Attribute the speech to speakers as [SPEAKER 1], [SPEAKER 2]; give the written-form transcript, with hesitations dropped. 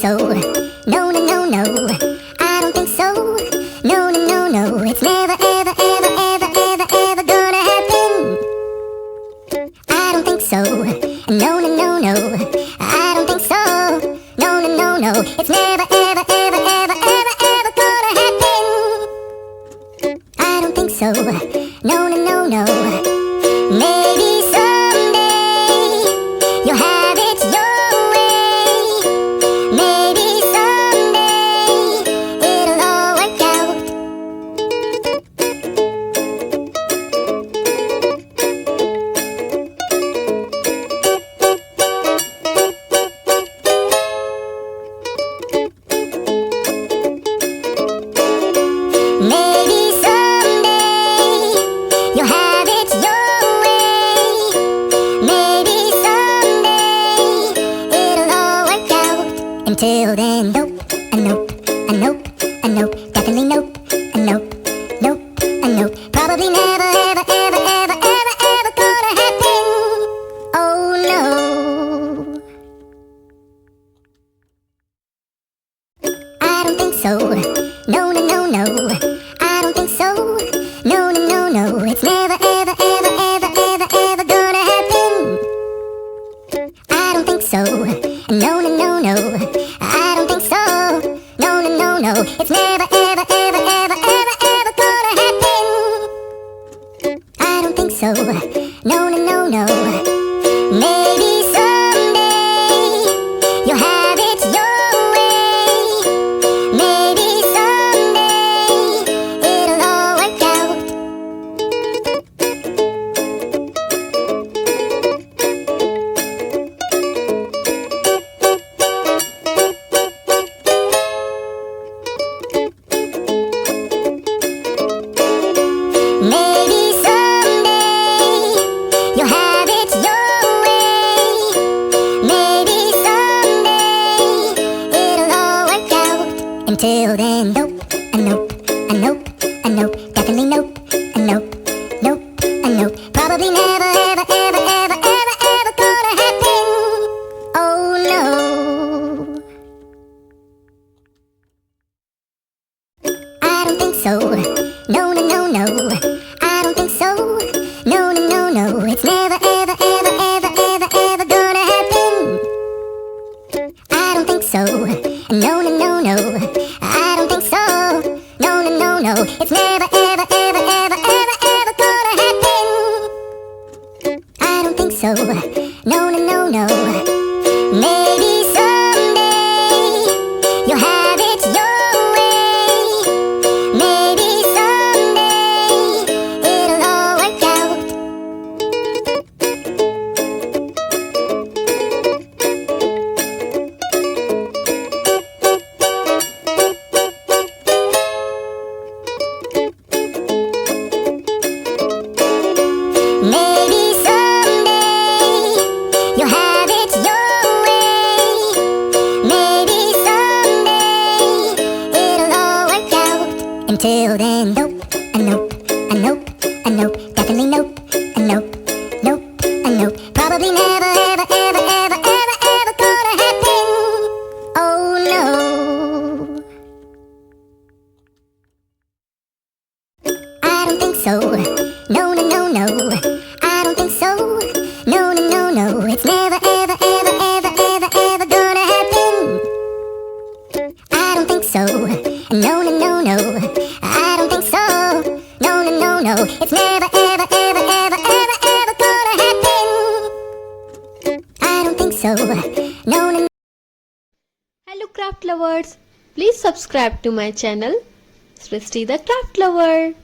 [SPEAKER 1] so. No, no, no, no. I don't think so. No, no, no, no. It's never, ever, ever, ever, ever, ever gonna happen. I don't think so. No, no, no, no. I don't think so. No, no, no, no. It's never, ever, ever, ever, ever, ever gonna happen. I don't think so. No, no, no, no. Maybe someday you'll have it your way. Maybe someday it'll all work out. Maybe someday you'll have it your way. Maybe someday it'll all work out. Until then, nope, a nope, a nope, a nope, definitely nope, a nope, nope, a nope. Probably never, ever, ever, ever, ever, ever gonna happen. Oh no. I don't think so. No, no, no, no. I don't think so. No, no, no, no. It's never, ever, ever, ever, ever, ever gonna happen. I don't think so. No, no, no, no. I don't think so. No, no, no, no. It's never, ever, ever, ever, ever, ever gonna happen. I don't think so. No, no, no, no. Maybe someday you'll have it your way. Maybe someday it'll all work out. Maybe someday you'll have it your way. Maybe someday it'll all work out. Until then, nope, a nope, a nope, a nope, definitely nope, a nope, nope, a nope. Probably never, ever, ever, ever, ever, ever gonna happen. Oh no. I don't think so. No, no, no, no. I don't think so. No, no, no, no. It's never, ever, ever, ever, ever, ever gonna happen. I don't think so. No, no, no, no. I don't think so. No, no, no, no. It's never, ever, ever, ever, ever, ever gonna happen. I don't think so. No, no, no, no. Maybe someday you'll have it your way. Maybe someday it'll all work out. Maybe someday you'll have it your way. Maybe someday it'll all work out. Until then, nope, a nope, a nope, a nope, definitely nope, a nope, nope, a nope. Probably never, ever, ever, ever, ever, ever gonna happen. Oh no. I don't think so. No, no, no, no. I don't think so. No, no, no, no. It's never, ever, ever, ever, ever, ever gonna happen. I don't think so. No, no, no, no. I don't think so. No, no, no, no. It's never, ever, ever, ever, ever, ever gonna happen. I don't think so. No, no.
[SPEAKER 2] Hello craft lovers, please subscribe to my channel Srishti the Craft Lover.